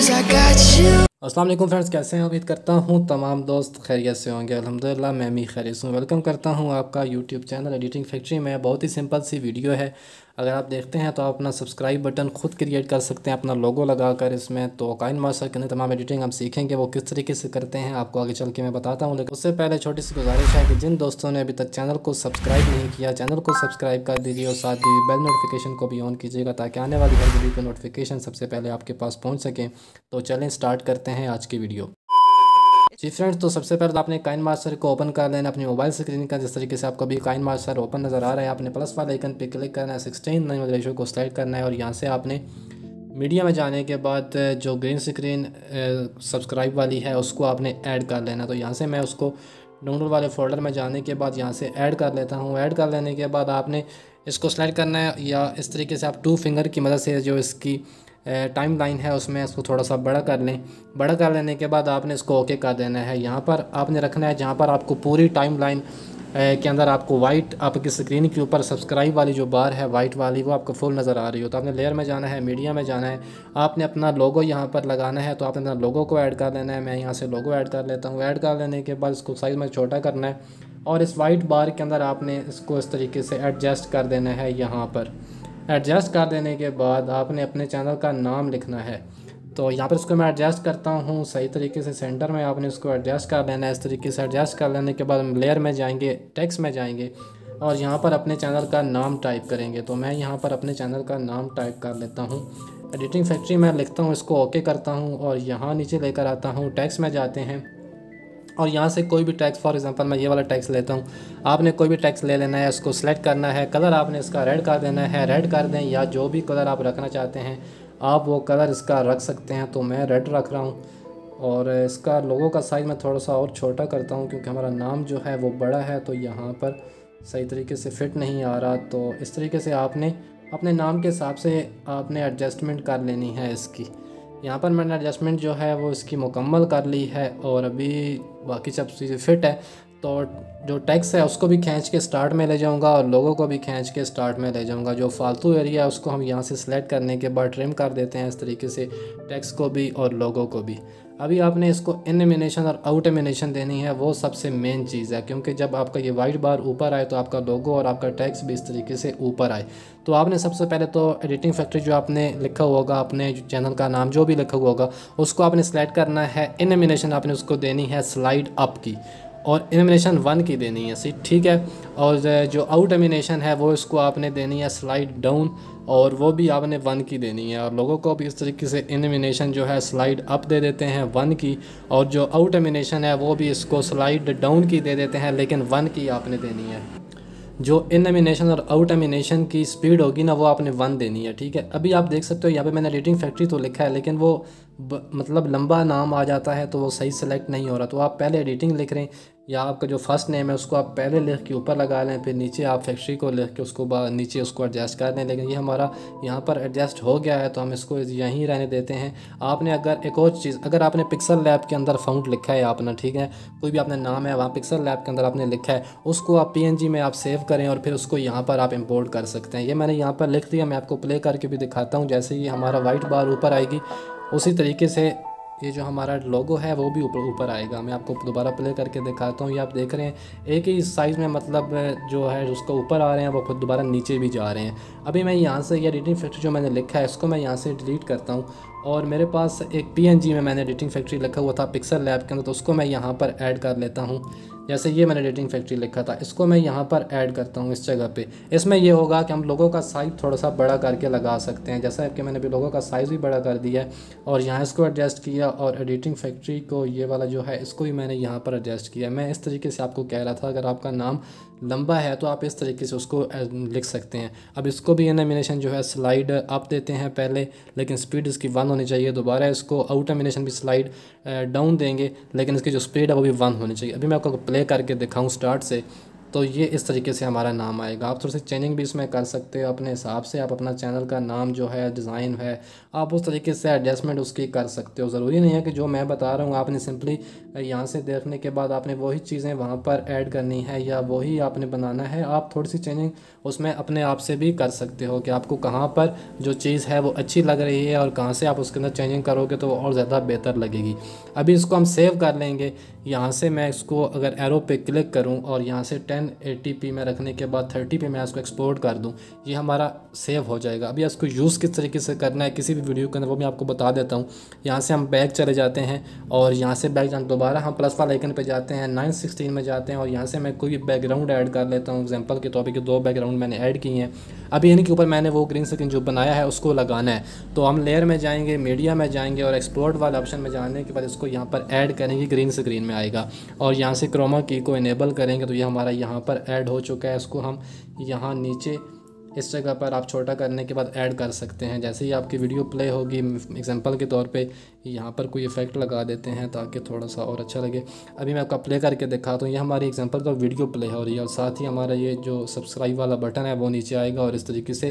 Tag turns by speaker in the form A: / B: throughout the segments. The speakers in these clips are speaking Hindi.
A: अस्सलाम वालेकुम फ्रेंड्स, कैसे हैं? उम्मीद करता हूँ तमाम दोस्त खैरियत से होंगे। अल्हम्दुलिल्लाह मैं भी खैरियत हूँ। वेलकम करता हूँ आपका यूट्यूब चैनल एडिटिंग फैक्ट्री में। बहुत ही सिंपल सी वीडियो है, अगर आप देखते हैं तो आप अपना सब्सक्राइब बटन खुद क्रिएट कर सकते हैं अपना लोगो लगाकर इसमें। तो काइनमास्टर के अंदर तमाम एडिटिंग हम सीखेंगे वो किस तरीके से करते हैं, आपको आगे चल के मैं बताता हूँ। लेकिन उससे पहले छोटी सी गुजारिश है कि जिन दोस्तों ने अभी तक चैनल को सब्सक्राइब नहीं किया, चैनल को सब्सक्राइब कर दीजिए और साथ ही बेल नोटिफिकेशन को भी ऑन कीजिएगा ताकि आने वाली हर वीडियो की नोटिफिकेशन सबसे पहले आपके पास पहुँच सकें। तो चलें स्टार्ट करते हैं आज की वीडियो। जी फ्रेंड्स, तो सबसे पहले तो आपने काइनमास्टर को ओपन कर लेना अपनी मोबाइल स्क्रीन का। जिस तरीके से आपको अभी काइनमास्टर ओपन नज़र आ रहा है, आपने प्लस वाले आइकन पे क्लिक करना है, 16:9 रेशो को सेलेक्ट करना है और यहाँ से आपने मीडिया में जाने के बाद जो ग्रीन स्क्रीन सब्सक्राइब वाली है उसको आपने ऐड कर लेना। तो यहाँ से मैं उसको डाउनलोड वाले फ़ोल्डर में जाने के बाद यहाँ से ऐड कर लेता हूँ। ऐड कर लेने के बाद आपने इसको सेलेक्ट करना है या इस तरीके से आप 2 फिंगर की मदद से जो इसकी टाइम लाइन है उसमें इसको थोड़ा सा बड़ा कर लें। बड़ा कर लेने के बाद आपने इसको ओके कर देना है। यहाँ पर आपने रखना है जहाँ पर आपको पूरी टाइम लाइन के अंदर आपको वाइट आपकी स्क्रीन के ऊपर सब्सक्राइब वाली जो बार है वाइट वाली वो आपको फुल नज़र आ रही हो। तो आपने लेयर में जाना है, मीडिया में जाना है, आपने अपना लोगो यहाँ पर लगाना है। तो आपने अपना लोगो को ऐड कर लेना है। मैं यहाँ से लोगो ऐड कर लेता हूँ। ऐड कर लेने के बाद इसको साइज़ में छोटा करना है और इस वाइट बार के अंदर आपने इसको इस तरीके से एडजस्ट कर देना है। यहाँ पर एडजस्ट कर देने के बाद आपने अपने चैनल का नाम लिखना है। तो यहाँ पर इसको मैं एडजस्ट करता हूँ सही तरीके से सेंटर में आपने इसको एडजस्ट कर लेना है। इस तरीके से एडजस्ट कर लेने के बाद हम लेयर में जाएंगे, टेक्स्ट में जाएंगे और यहाँ पर अपने चैनल का नाम टाइप करेंगे। तो मैं यहाँ पर अपने चैनल का नाम टाइप कर लेता हूँ, एडिटिंग फैक्ट्री में लिखता हूँ, इसको ओके करता हूँ और यहाँ नीचे लेकर आता हूँ, टेक्स्ट में जाते हैं और यहाँ से कोई भी टैक्स, फॉर एग्जांपल मैं ये वाला टैक्स लेता हूँ, आपने कोई भी टैक्स ले लेना है, इसको सेलेक्ट करना है। कलर आपने इसका रेड कर देना है, रेड कर दें या जो भी कलर आप रखना चाहते हैं आप वो कलर इसका रख सकते हैं। तो मैं रेड रख रहा हूँ और इसका लोगों का साइज़ मैं थोड़ा सा और छोटा करता हूँ क्योंकि हमारा नाम जो है वो बड़ा है तो यहाँ पर सही तरीके से फिट नहीं आ रहा। तो इस तरीके से आपने अपने नाम के हिसाब से आपने एडजस्टमेंट कर लेनी है इसकी। यहाँ पर मैंने एडजस्टमेंट जो है वो इसकी मुकम्मल कर ली है और अभी बाकी सब चीज़ें फिट है। तो जो टेक्स्ट है उसको भी खींच के स्टार्ट में ले जाऊँगा और लोगों को भी खींच के स्टार्ट में ले जाऊँगा। जो फालतू एरिया है उसको हम यहाँ से सिलेक्ट करने के बाद ट्रिम कर देते हैं इस तरीके से, टेक्स्ट को भी और लोगों को भी। अभी आपने इसको इन एनिमेशन और आउट एनिमेशन देनी है, वो सबसे मेन चीज़ है क्योंकि जब आपका ये वाइट बार ऊपर आए तो आपका लोगो और आपका टेक्स्ट भी इस तरीके से ऊपर आए। तो आपने सबसे पहले तो एडिटिंग फैक्ट्री जो आपने लिखा हुआ होगा, अपने चैनल का नाम जो भी लिखा हुआ होगा उसको आपने सेलेक्ट करना है। इन एनिमेशन आपने उसको देनी है स्लाइड अप की और एनिमेशन 1 की देनी है, ठीक है। और जो आउट एनिमेशन है वो इसको आपने देनी है स्लाइड डाउन और वो भी आपने 1 की देनी है। और लोगों को भी इस तरीके से एनिमेशन जो है स्लाइड अप दे देते हैं 1 की और जो आउट एनिमेशन है वो भी इसको स्लाइड डाउन की दे देते हैं लेकिन 1 की आपने देनी है। जो इन एनिमेशन और आउट एनिमेशन की स्पीड होगी ना वो आपने 1 देनी है, ठीक है। अभी आप देख सकते हो यहाँ पे मैंने एडिटिंग फैक्ट्री तो लिखा है लेकिन वो मतलब लंबा नाम आ जाता है तो वो सही सेलेक्ट नहीं हो रहा। तो आप पहले एडिटिंग लिख रहे हैं या आपका जो फर्स्ट नेम है उसको आप पहले लिख के ऊपर लगा लें, फिर नीचे आप फैक्ट्री को लिख के उसको नीचे उसको एडजस्ट कर दें। लेकिन ये हमारा यहाँ पर एडजस्ट हो गया है तो हम इसको यहीं रहने देते हैं। आपने अगर एक और चीज़, अगर आपने पिक्सल लैब के अंदर फ़ॉन्ट लिखा है आपने, ठीक है, कोई भी आपने नाम है वहाँ पिक्सल लैब के अंदर आपने लिखा है, उसको आप PNG में आप सेव करें और फिर उसको यहाँ पर आप इंपोर्ट कर सकते हैं। ये मैंने यहाँ पर लिख दिया, मैं आपको प्ले करके भी दिखाता हूँ। जैसे ही हमारा वाइट बार ऊपर आएगी उसी तरीके से ये जो हमारा लोगो है वो भी ऊपर आएगा। मैं आपको दोबारा प्ले करके दिखाता हूँ। ये आप देख रहे हैं एक ही साइज़ में मतलब जो है उसको ऊपर आ रहे हैं वो खुद दोबारा नीचे भी जा रहे हैं। अभी मैं यहाँ से ये एडिटिंग फैक्ट्री जो मैंने लिखा है इसको मैं यहाँ से डिलीट करता हूँ और मेरे पास एक PNG में मैंने एडिटिंग फैक्ट्री लिखा हुआ था पिक्सल लैब के अंदर, तो उसको मैं यहाँ पर ऐड कर लेता हूँ। जैसे ये मैंने एडिटिंग फैक्ट्री लिखा था इसको मैं यहाँ पर ऐड करता हूँ इस जगह पे। इसमें ये होगा कि हम लोगों का साइज़ थोड़ा सा बड़ा करके लगा सकते हैं। जैसा कि मैंने भी लोगों का साइज़ भी बड़ा कर दिया है और यहाँ इसको एडजस्ट किया और एडिटिंग फैक्ट्री को ये वाला जो है इसको भी मैंने यहाँ पर एडजस्ट किया। मैं इस तरीके से आपको कह रहा था अगर आपका नाम लंबा है तो आप इस तरीके से उसको लिख सकते हैं। अब इसको भी एनिमेशन जो है स्लाइड अप देते हैं पहले, लेकिन स्पीड इसकी 1 होनी चाहिए। दोबारा इसको आउट एनिमेशन भी स्लाइड डाउन देंगे लेकिन इसकी जो स्पीड है वो भी 1 होनी चाहिए। अभी मैं आपको प्ले करके दिखाऊं स्टार्ट से, तो ये इस तरीके से हमारा नाम आएगा। आप थोड़ी सी चेंजिंग भी इसमें कर सकते हो अपने हिसाब से। आप अपना चैनल का नाम जो है, डिज़ाइन है, आप उस तरीके से एडजस्टमेंट उसकी कर सकते हो। ज़रूरी नहीं है कि जो मैं बता रहा हूँ आपने सिंपली यहाँ से देखने के बाद आपने वही चीज़ें वहाँ पर ऐड करनी है या वही आपने बनाना है। आप थोड़ी सी चेंजिंग उसमें अपने आप से भी कर सकते हो कि आपको कहाँ पर जो चीज़ है वो अच्छी लग रही है और कहाँ से आप उसके अंदर चेंजिंग करोगे तो वो और ज़्यादा बेहतर लगेगी। अभी इसको हम सेव कर लेंगे। यहाँ से मैं इसको अगर एरो पे क्लिक करूँ और यहाँ से 1080p में रखने के बाद 30 पे मैं इसको एक्सपोर्ट कर दूँ, ये हमारा सेव हो जाएगा। अभी इसको यूज़ किस तरीके से करना है किसी भी वीडियो के अंदर वो मैं आपको बता देता हूँ। यहाँ से हम बैक चले जाते हैं और यहाँ से बैक जाने दोबारा हम प्लस वाला आइकन पे जाते हैं, 9:16 में जाते हैं और यहाँ से मैं कोई बैकग्राउंड ऐड कर लेता हूँ। एग्जांपल के तौर पे कि 2 बैकग्राउंड मैंने ऐड किए हैं। अभी इनके ऊपर मैंने वो ग्रीन स्क्रीन जो बनाया है उसको लगाना है, तो हम लेयर में जाएंगे, मीडिया में जाएंगे और एक्सपोर्ट वाले ऑप्शन में जाने के बाद इसको यहाँ पर ऐड करेंगे, ग्रीन स्क्रीन में आएगा और यहाँ से क्रोमा की को इनेबल करेंगे तो ये हमारा यहाँ पर ऐड हो चुका है। इसको हम यहाँ नीचे इस जगह पर आप छोटा करने के बाद ऐड कर सकते हैं। जैसे ही आपकी वीडियो प्ले होगी, एग्जांपल के तौर पे यहाँ पर कोई इफेक्ट लगा देते हैं ताकि थोड़ा सा और अच्छा लगे। अभी मैं आपका प्ले करके दिखाता हूँ। ये हमारी एग्जांपल का वीडियो प्ले हो रही है और साथ ही हमारा ये जो सब्सक्राइब वाला बटन है वो नीचे आएगा और इस तरीके से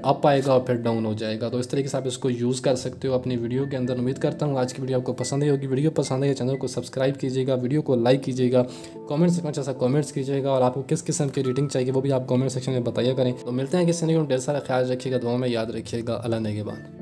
A: अप आएगा और फिर डाउन हो जाएगा। तो इस तरीके से आप इसको यूज़ कर सकते हो अपनी वीडियो के अंदर। उम्मीद करता हूँ आज की वीडियो आपको पसंद आई होगी। वीडियो पसंद है चैनल को सब्सक्राइब कीजिएगा, वीडियो को लाइक कीजिएगा, कमेंट सेक्शन में अच्छा सा कमेंट्स कीजिएगा और आपको किस किस्म की एडिटिंग चाहिए वो भी आप कमेंट सेक्शन में बताइए करें। तो मिलते हैं किसी ने ढेर सारा ख्याल रखिएगा, दुआ में याद रखिएगा। अल्लाह नेगेबान।